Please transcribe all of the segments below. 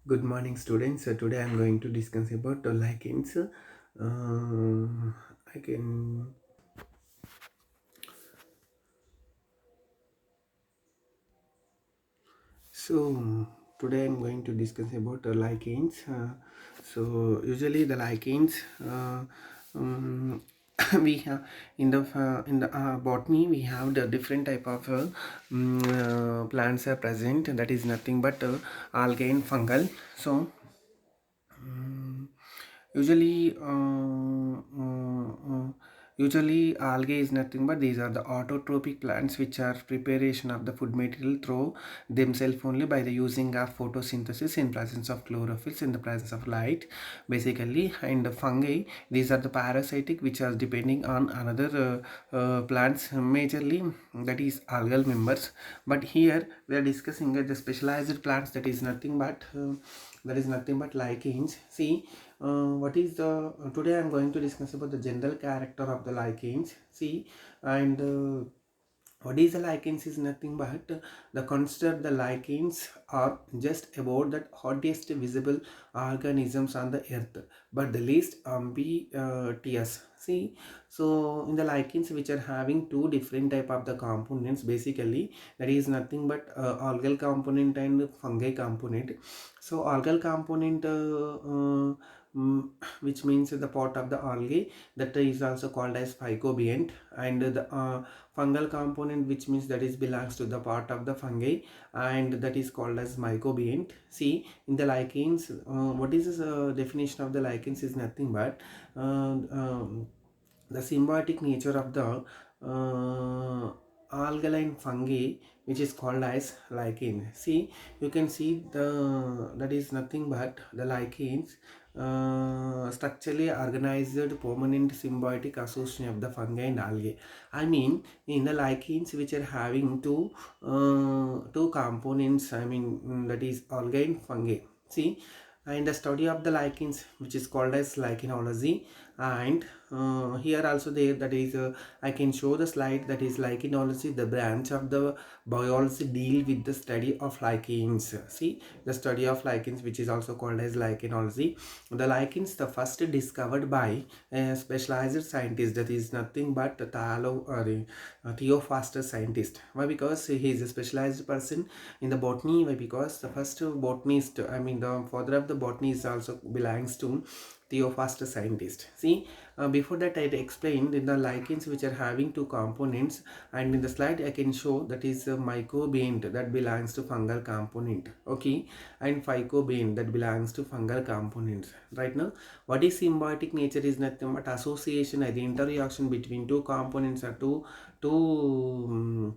Good morning, students. Today I'm going to discuss about lichens. I can so today I'm going to discuss about lichens. So usually the lichens um, we have in the botany we have the different type of plants are present. That is nothing but algae and fungal. So Mm, usually, usually algae is nothing but these are the autotrophic plants which are preparation of the food material through themselves only by the using of photosynthesis in presence of chlorophylls in the presence of light, basically. And the fungi, these are the parasitic which are depending on another plants majorly, that is algal members. But here we are discussing the specialized plants, that is nothing but lichens. See, what is the today I'm going to discuss about the general character of the lichens. See, and what is the lichens is nothing but the consider the lichens are just about that hardest visible organisms on the earth, but the least ambitious. See, so in the lichens which are having two different type of the components, basically that is nothing but algal component and fungi component. So algal component which means the part of the algae, that is also called as phycobiont, and the fungal component which means that is belongs to the part of the fungi, and that is called as mycobiont. See, in the lichens, what is this definition of the lichens is nothing but the symbiotic nature of the alkaline fungi which is called as lichen. See, you can see the that is nothing but the lichens structurally organized permanent symbiotic association of the fungi and algae. I mean, in the lichens which are having two components, I mean, that is algae and fungi. See, and the study of the lichens which is called as lichenology. And here also there, that is I can show the slide, that is lichenology, the branch of the biology deal with the study of lichens. See, the study of lichens which is also called as lichenology. The lichens the first discovered by a specialized scientist, that is nothing but Theophrastus scientist. Why? Because he is a specialized person in the botany. Why? Because the first botanist, I mean the father of the botany, is also belongs to Theophrastus scientist. See, before that I explained in the lichens which are having two components, and in the slide I can show that is a mycobiont that belongs to fungal component, okay, and phycobiont that belongs to fungal components. Right now, what is symbiotic nature is nothing but association and the interaction between two components or two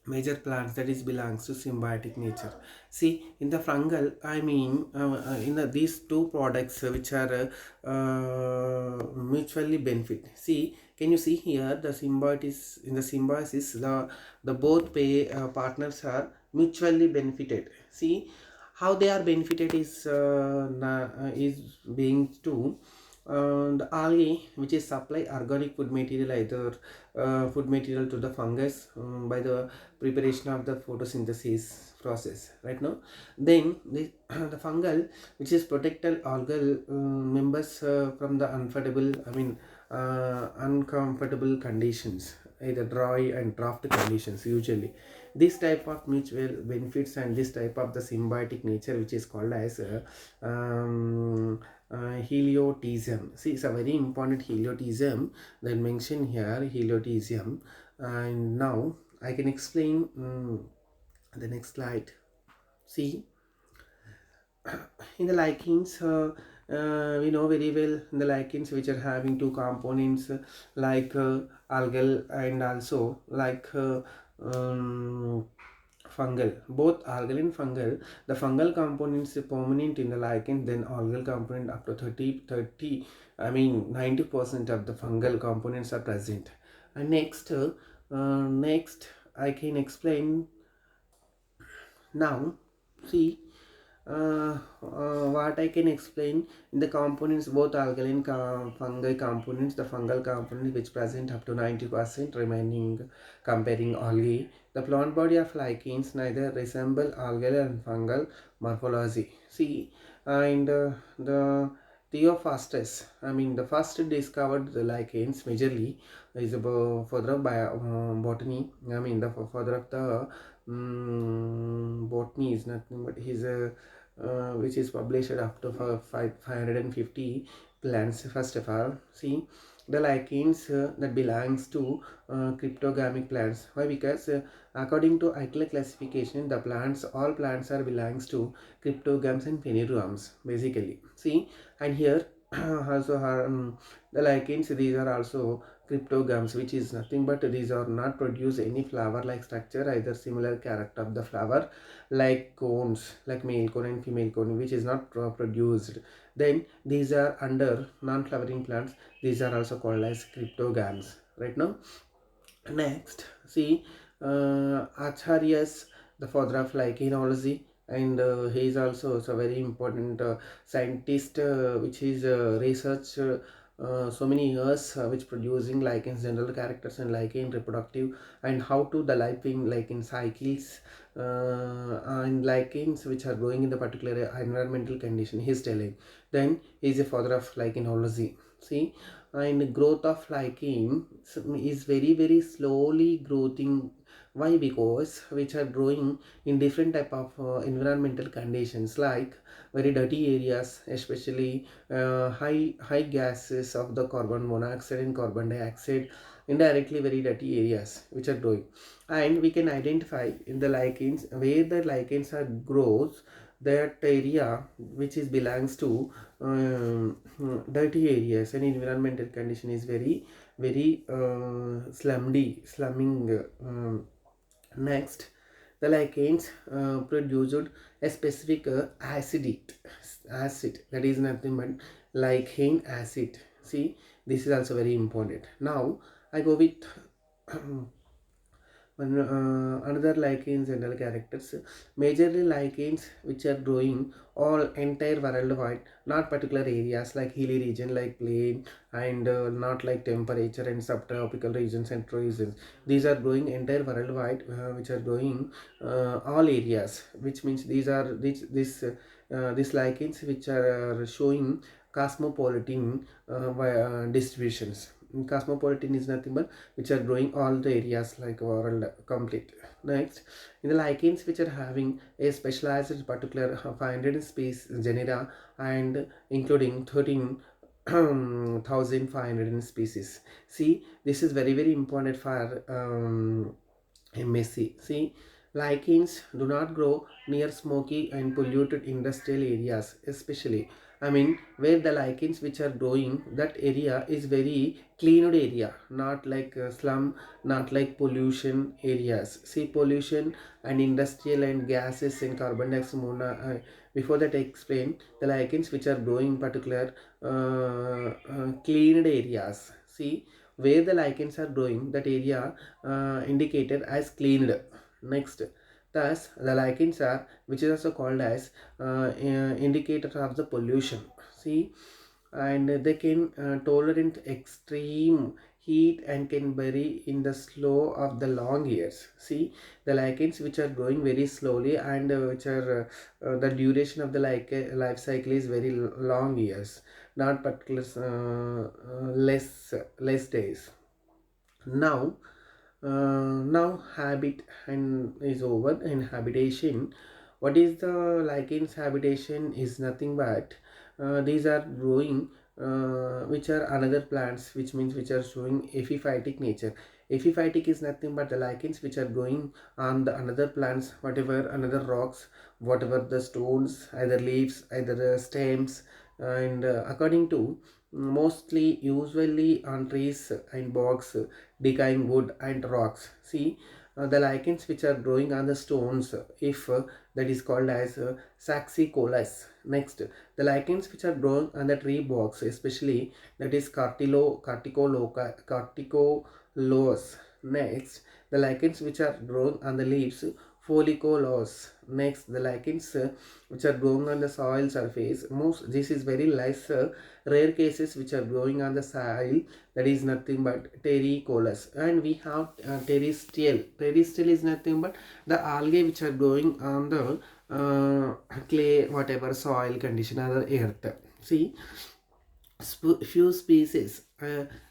major plants, that is belongs to symbiotic nature. See, in the fungal, I mean in these two products which are mutually benefit. See, can you see here the symbiosis, in the symbiosis the both partners are mutually benefited. See, how they are benefited is being to the algae which is supply organic food material, either food material to the fungus by the preparation of the photosynthesis process. Right now, then the fungal which is protected algal members from the uncomfortable conditions, either dry and draft conditions. Usually this type of mutual benefits and this type of the symbiotic nature which is called as heliotism. See, it's a very important heliotism that mentioned here, heliotism. And now I can explain the next slide. See, in the lichens, we know very well in the lichens which are having two components like algal and also like fungal. Both algal and fungal, the fungal components are permanent in the lichen, then algal component up to 30, I mean 90% of the fungal components are present. And next I can explain now. See, What I can explain in the components, both alkaline fungi components, the fungal components which present up to 90%, remaining comparing algae. The plant body of lichens neither resemble algal and fungal morphology. See, and the Theophrastus, I mean the first discovered the lichens majorly is about further by botany. I mean the further of the botany is nothing but his which is published up to 550 plants. First of all, see the lichens that belongs to cryptogamic plants. Why? Because according to Eichler classification, the plants, all plants are belongs to cryptogams and phanerogams basically. See, and here also the lichens, these are also cryptogams, which is nothing but these are not produce any flower like structure, either similar character of the flower like cones, like male cone and female cone, which is not produced. Then these are under non-flowering plants, these are also called as cryptogams right now. Next, see Acharya's the father of lichenology, and he is also a very important scientist, which is research so many years, which producing lichens general characters and lichen reproductive and how to the life lichen cycles, and lichens which are growing in the particular environmental condition he is telling. Then he is a father of lichenology. See, and growth of lichen is very slowly growing. Why? Because which are growing in different type of environmental conditions, like very dirty areas, especially high gases of the carbon monoxide and carbon dioxide, indirectly very dirty areas which are growing. And we can identify in the lichens where the lichens are grows, that area which is belongs to dirty areas and environmental condition is very slumming. Next, the lichens produced a specific acid, that is nothing but lichen acid. See, this is also very important. Now I go with another lichens and other characters. Majorly lichens which are growing all entire worldwide, not particular areas like hilly region like plain, and not like temperature and subtropical regions and regions. These are growing entire worldwide, which are growing all areas, which means these are these lichens which are showing cosmopolitan distributions. Cosmopolitan is nothing but which are growing all the areas like world complete. Next, in the lichens which are having a specialized particular 500 species genera, and including 13,500 species. See, this is very important for MSc. See, lichens do not grow near smoky and polluted industrial areas, especially, I mean, where the lichens which are growing, that area is very cleaned area, not like slum, not like pollution areas. See, pollution and industrial and gases and carbon dioxide. Before that, I explain the lichens which are growing particular cleaned areas. See, where the lichens are growing, that area indicated as cleaned. Next, thus the lichens are, which is also called as indicator of the pollution. See, and they can tolerate extreme heat and can bury in the slow of the long years. See, the lichens which are growing very slowly, and which are the duration of the life cycle is very long years, not particular less days. Now, now habit and is over, and habitation. What is the lichens habitation is nothing but these are growing which are another plants, which means which are showing epiphytic nature. Epiphytic is nothing but the lichens which are growing on the another plants, whatever another rocks, whatever the stones, either leaves, either stems, and according to mostly usually on trees and bogs, decaying wood and rocks. See, the lichens which are growing on the stones, if that is called as saxicolous. Next, the lichens which are growing on the tree box, especially that is carticolous. Next, the lichens which are growing on the leaves, Folicolos. Next, the lichens which are growing on the soil surface. Most this is very less rare cases which are growing on the soil. That is nothing but terricolous. And we have terrestrial. Terrestrial is nothing but the algae which are growing on the clay, whatever soil condition or the earth. See, few species,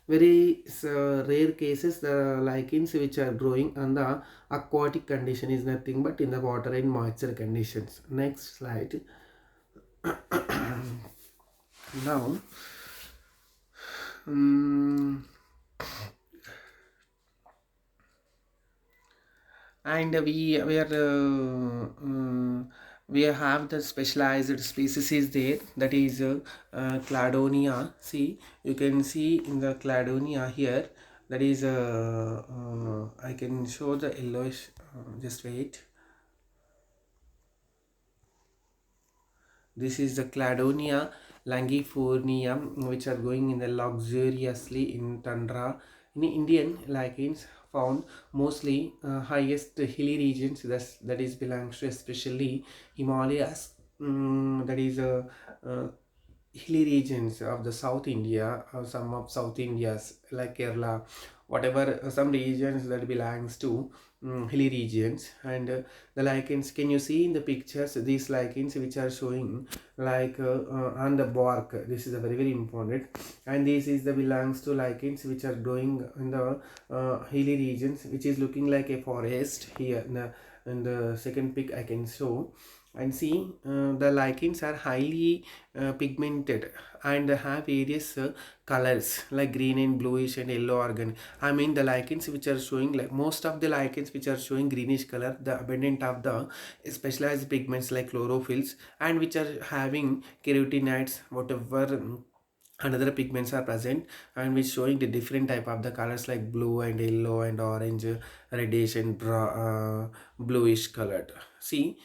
very rare cases, the lichens which are growing on the aquatic condition is nothing but in the water and moisture conditions. Next slide. Now, um, and we have the specialized species is there, that is cladonia. See, you can see in the cladonia here, that is I can show the yellowish, just wait. This is the Cladonia langifornium, which are going in the luxuriously in tundra. In Indian lichens found mostly highest hilly regions, that is belongs to especially Himalayas. That is hilly regions of the South India, or some of South India's like Kerala, whatever, some regions that belongs to hilly regions. And the lichens, can you see in the pictures these lichens which are showing like on the bark? This is a very very important, and this is the belongs to lichens which are growing in the hilly regions, which is looking like a forest here. In the second pic I can show, and see, the lichens are highly pigmented and have various colors like green and bluish and yellow organ. I mean, the lichens which are showing, like most of the lichens which are showing greenish color, the abundant of the specialized pigments like chlorophylls, and which are having carotenoids, whatever another pigments are present, and which showing the different type of the colors like blue and yellow and orange, reddish and bluish colored. See,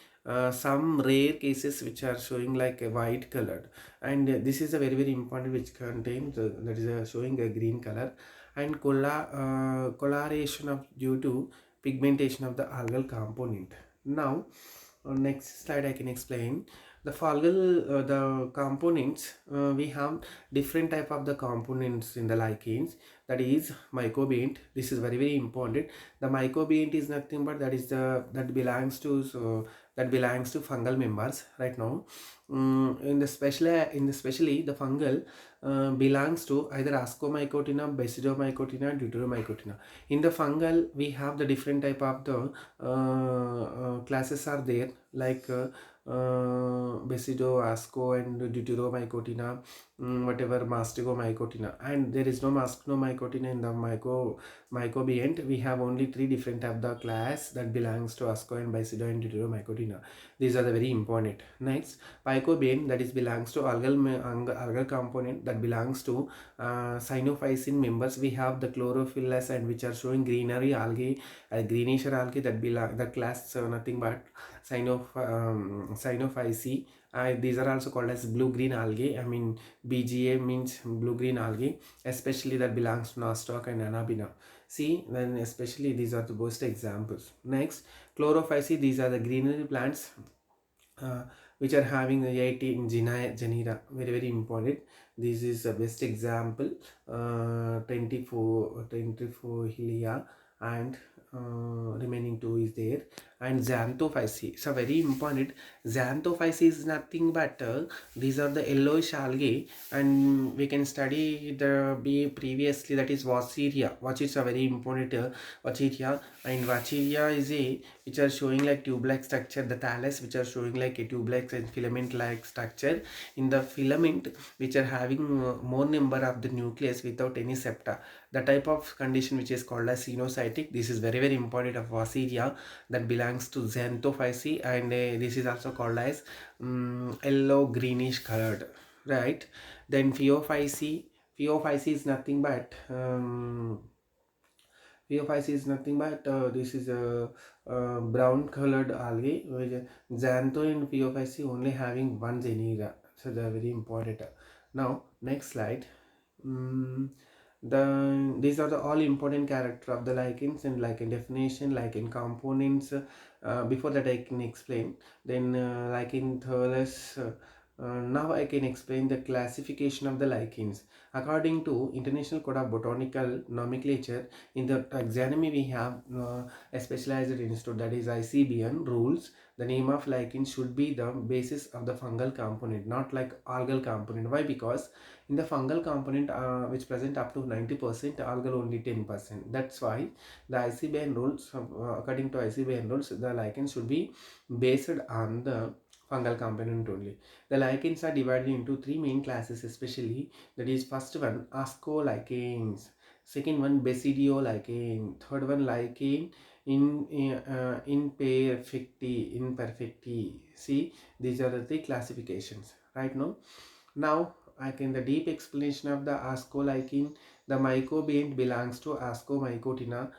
some rare cases which are showing like a white colored, and this is a very very important, which contains that is showing a green color, and coloration of due to pigmentation of the algal component. Now, on next slide I can explain the fungal, the components. We have different type of the components in the lichens, that is mycobient. This is very very important. The mycobient is nothing but that is the that belongs to, so that belongs to fungal members right now. In the especially the fungal belongs to either Ascomycotina, Basidiomycotina, Deuteromycotina. In the fungal we have the different type of the classes are there, like Basido, Asco and Deuteromycotina, whatever Mastigomycotina, and there is no Mastigomycotina in the mycobient. We have only three different of the class that belongs to Asco and Basido and Deuteromycotina. These are the very important. Next, Pycobane, that is belongs to algal component, that belongs to Cyanophycin members. We have the chlorophyllus, and which are showing greenery algae, greenish algae, that belong the class nothing but Cyanophyceae. These are also called as blue-green algae. I mean, BGA means blue-green algae, especially that belongs to Nostoc and Anabina. See, then especially these are the best examples. Next, Chlorophyceae, these are the greenery plants which are having the 18 genera, very very important. This is the best example, 24 Hilia, and remaining two is there. And Xanthophyceae, so very important. Xanthophyceae is nothing but these are the yellowish algae, and we can study the B previously, that is Vachyria. Vachyria is a very important Vachyria, and Vachyria is a which are showing like tube-like structure. The thallus which are showing like a tube-like and filament-like structure in the filament, which are having more number of the nucleus without any septa. The type of condition which is called as xenocytic. This is very very important of Vachyria, that belongs to Xanthophyceae, and this is also called as yellow greenish colored, right? Then Phaeophyceae. Phaeophyceae is nothing but this is a brown colored algae, which Xantho and Phaeophyceae only having one genera, so they are very important. Now next slide. These are the all important character of the lichens and lichen definition, lichen components. Before that I can explain. Then lichen thallus. Now I can explain the classification of the lichens. According to International Code of Botanical Nomenclature, in the taxonomy we have a specialized institute, that is ICBN rules. The name of lichen should be the basis of the fungal component, not like algal component. Why? Because in the fungal component which present up to 90%, algal only 10%. That's why the ICBN rules, according to ICBN rules, the lichens should be based on the fungal component only. The lichens are divided into three main classes especially. That is, first one ascolichens, second one basidiolichens, third one lichen imperfecti. See, these are the three classifications right now. Now, in the deep explanation of the ascolichen, the mycobient belongs to Ascomycotina.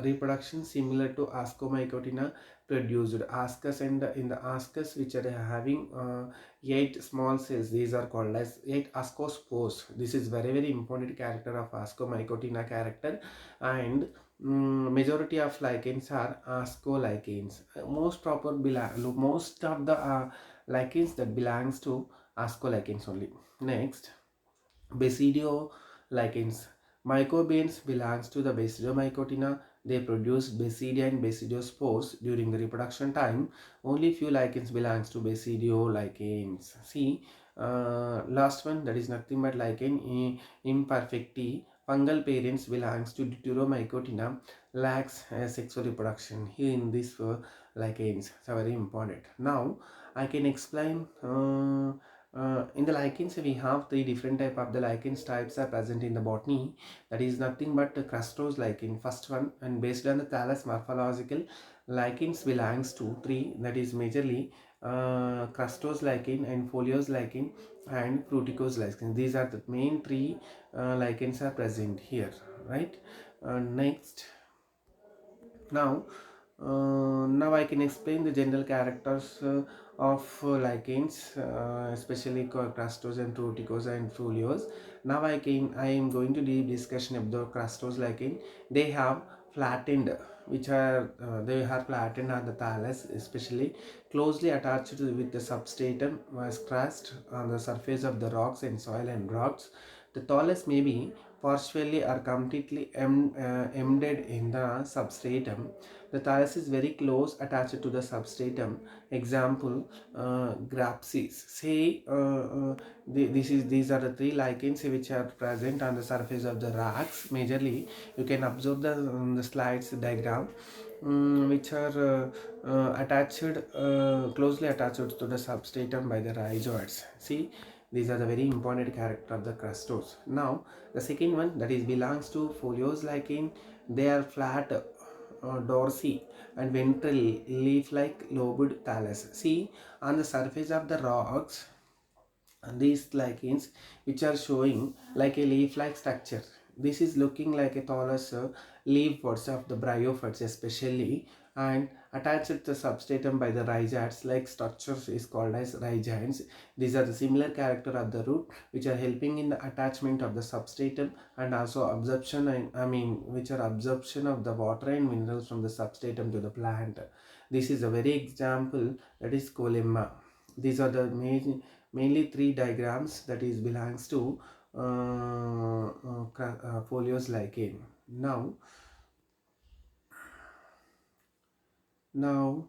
Reproduction similar to Ascomycotina produced ascus, and in the ascus which are having 8 small cells, these are called as 8 ascospores. This is very important character of Ascomycotina character, and majority of lichens are ascolichens. Most of the lichens that belongs to ascolichens only. Next, basidiolichens. Mycobeans belongs to the Basidiomycotina. They produce basidia and basidiospores during the reproduction time. Only few lichens belongs to basidiolichens. See, last one, that is nothing but lichen imperfecti. Fungal parents belongs to Deuteromycotina, lacks sexual reproduction. Here in this lichens, so very important. Now I can explain. In the lichens, we have three different type of the lichens types are present in the botany. That is nothing but the crustose lichen, first one, and based on the thallus morphological, lichens belongs to three. That is majorly crustose lichen and foliose lichen and fruticose lichen. These are the main three lichens are present here, right? Next, now now I can explain the general characters of lichens, especially crustose and fruticose and foliose. Now I am going to deep discussion of the crustose lichen. They have flattened, they are flattened on the thallus, especially closely attached with the substratum was crust on the surface of the rocks and soil and rocks. The thallus may be partially or completely embedded in the substratum. The thallus is very close attached to the substratum. Example, grapses. Say, these are the three lichens which are present on the surface of the rocks. Majorly, you can observe the slides diagram, which are attached, closely attached to the substratum by the rhizoids. See, these are the very important character of the crustose. Now, the second one, that is belongs to foliose lichen. They are flat dorsy and ventral leaf-like lobed thallus. See, on the surface of the rocks, these lichens which are showing like a leaf-like structure. This is looking like a thallus leaf pods of the bryophytes especially, and attached to the substratum by the rhizoids like structures is called as rhizoids. These are the similar character of the root which are helping in the attachment of the substratum and also absorption, and which are absorption of the water and minerals from the substratum to the plant. This is a very example, that is colemma. These are the mainly three diagrams that is belongs to foliose lichen. Now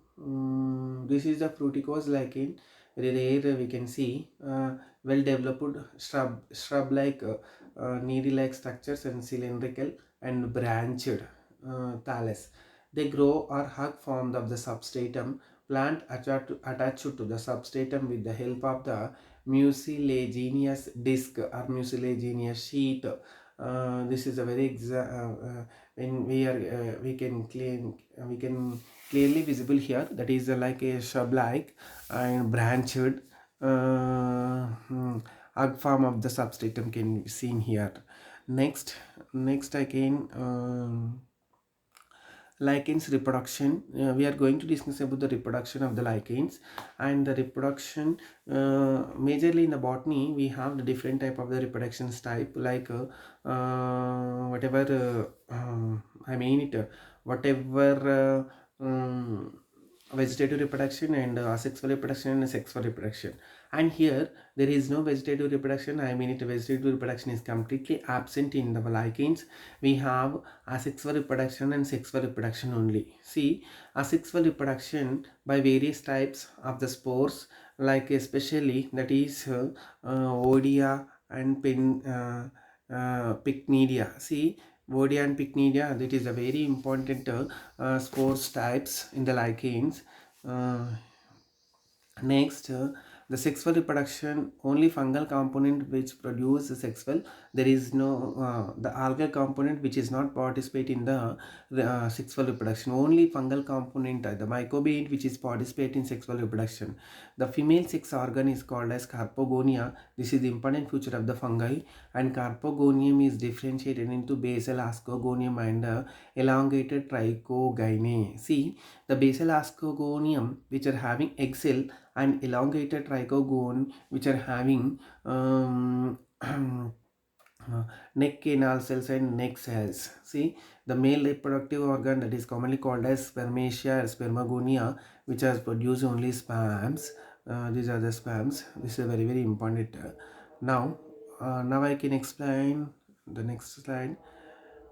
this is the fruticose lichen. There we can see well developed shrub like needle like structures and cylindrical and branched thallus. They grow or hug formed of the substratum. Plant attached to the substratum with the help of the mucilaginous disc or mucilaginous sheath. This is a very when we can clearly visible here, that is like a shrub like and branched hug form of the substratum can be seen here. Next I can lichens reproduction. We are going to discuss about the reproduction of the lichens. And the reproduction, majorly in the botany we have the different type of the reproductions type, like whatever I mean it whatever vegetative reproduction and asexual reproduction and sexual reproduction. And here there is no vegetative reproduction, I mean it vegetative reproduction is completely absent in the lichens. We have asexual reproduction and sexual reproduction only. See, asexual reproduction by various types of the spores, like especially that is Odia and Pycnidia. See, Odia and Pycnidia, that is a very important spores types in the lichens. Uh, Next, the sexual reproduction, only fungal component which produce the sexual. There is no the algal component which is not participate in the sexual reproduction. Only fungal component, the mycobient, which is participate in sexual reproduction. The female sex organ is called as carpogonia. This is the important feature of the fungi. And carpogonium is differentiated into basal ascogonium and elongated trichogyne. See, the basal ascogonium, which are having egg cell, and elongated trichogone, which are having neck canal cells and neck cells. See, the male reproductive organ that is commonly called as spermatia or spermagonia, which has produced only sperms. These are the sperms. This is very very important. Now I can explain the next slide.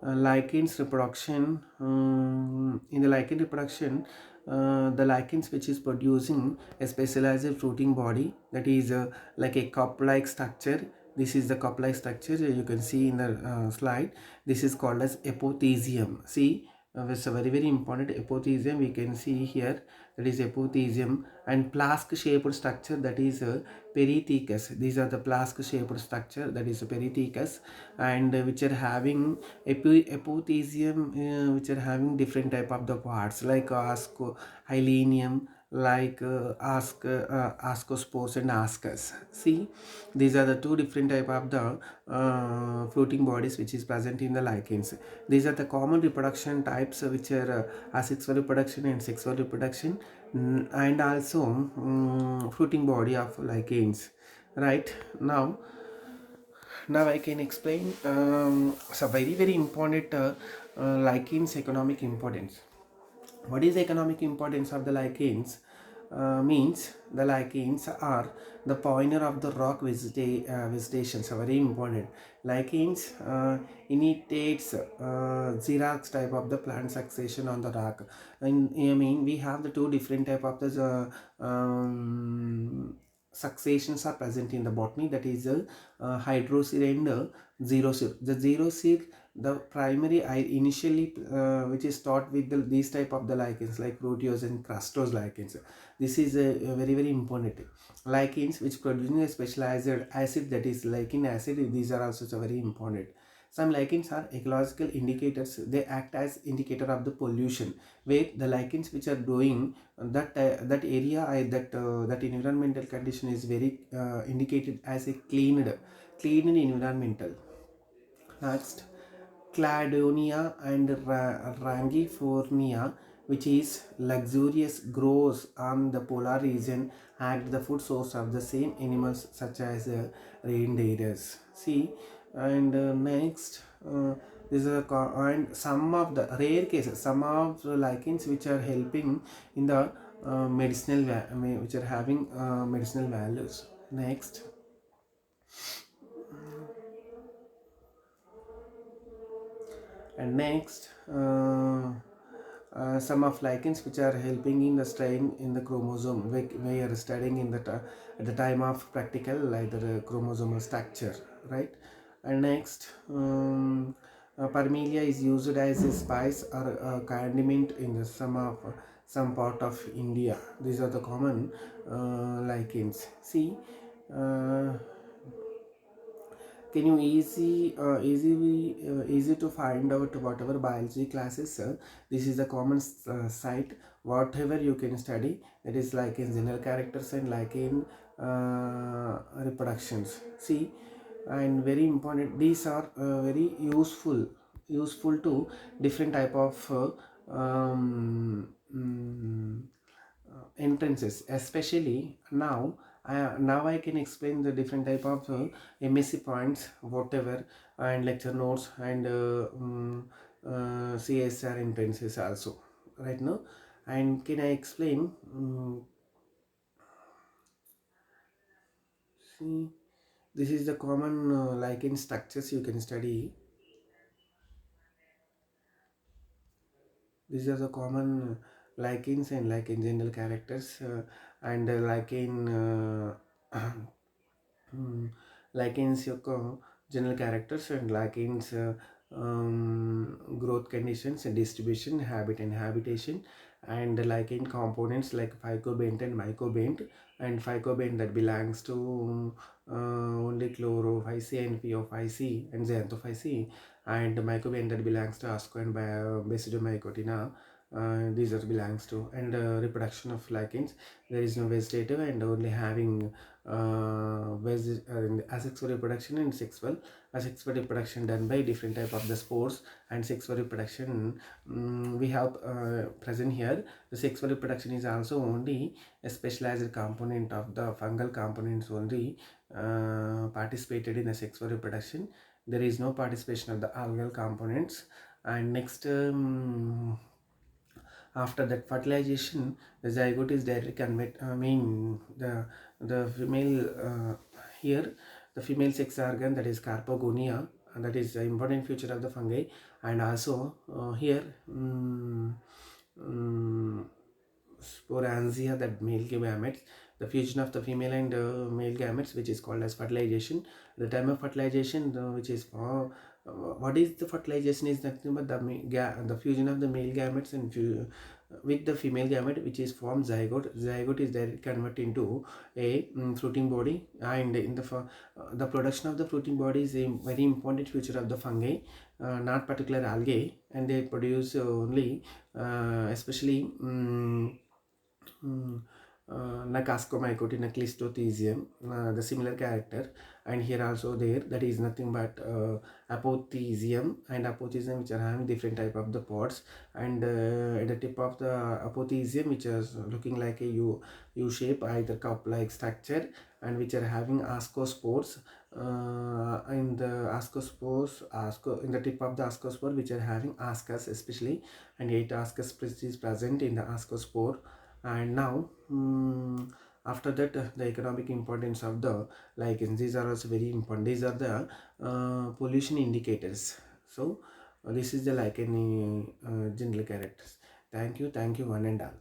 Lichens reproduction. In the lichen reproduction, the lichens which is producing a specialized fruiting body, that is like a cup-like structure. This is the cup-like structure you can see in the slide. This is called as apothecium. See, it's a very very important apothecium we can see here, that is apothecium. And flask shaped structure, that is perithecus. These are the flask shaped structure, that is perithecus. And which are having apothecium, which are having different type of the parts, like hylium, like ascospores and ascus. See, these are the two different type of the floating bodies which is present in the lichens. These are the common reproduction types, which are asexual reproduction and sexual reproduction, and also fruiting body of lichens. Right now I can explain some very very important lichens economic importance. What is the economic importance of the lichens? Means the lichens are the pioneer of the rock vegetation. So very important. Lichens initiates xerox type of the plant succession on the rock. And I mean we have the two different type of the successions are present in the botany, that is hydroseed and xeroseed. The xeroseed, the primary initially which is taught with these type of the lichens like proteose and crustose lichens. This is a very very important lichens which producing a specialized acid, that is lichen acid. These are also so very important. Some lichens are ecological indicators. They act as indicator of the pollution, where the lichens which are doing that area, that environmental condition is very indicated as a cleaned environmental. Next, Cladonia and Rangifornia, which is luxurious, grows on the polar region, act the food source of the same animals such as reindeers. See, and next, this is and some of the rare cases, some of the lichens which are helping in the which are having medicinal values. Next. And next, some of lichens which are helping in the strain in the chromosome. We are studying in the at the time of practical, like the chromosomal structure, right? And next, parmelia is used as a spice or a condiment in the some part of India. These are the common lichens. See, can you easy to find out whatever biology classes, this is a common site, whatever you can study, that is like in general characters and like in reproductions. See, and very important, these are very useful to different type of um, mm, entrances, especially now. Now I can explain the different type of MSc points, whatever, and lecture notes, and CSR entrances also right now. And can I explain? See, this is the common like in structures you can study. These are the common likings and like in general characters, and like in likens your general characters, and likens growth conditions and distribution, habit and habitation, and like in components like phycobent and mycobent, and phycobent that belongs to only chlorophyce and pheophyce and xanthophyce, and mycobent that belongs to asco and basidiomycotina. These are belongs to, and reproduction of lichens. There is no vegetative and only having asexual reproduction and sexual. Asexual reproduction done by different type of the spores, and sexual reproduction we have present here. The sexual reproduction is also only a specialized component of the fungal components only participated in the sexual reproduction. There is no participation of the algal components. And next, after that fertilization, the zygote is directly convert. I mean the female here, the female sex organ, that is carpogonia, and that is the important feature of the fungi. And also here, sporangia, that male gametes, the fusion of the female and male gametes, which is called as fertilization. The time of fertilization, which is for what is the fertilization, is nothing but the fusion of the male gametes and with the female gamete, which is formed zygote. Zygote is directly converted into a fruiting body, and in the production of the fruiting body is a very important feature of the fungi, not particular algae, and they produce only especially like Ascomycotina clistothecium, the similar character, and here also there, that is nothing but apothecium and apothecium, which are having different type of the pods, and at the tip of the apothecium, which is looking like a U shape, either cup like structure, and which are having ascospores. In the in the tip of the ascospore, which are having ascus especially, and 8 ascus is present in the ascospore. And now after that, the economic importance of the lichens, these are also very important. These are the pollution indicators. So this is the lichen general characters. Thank you one and all.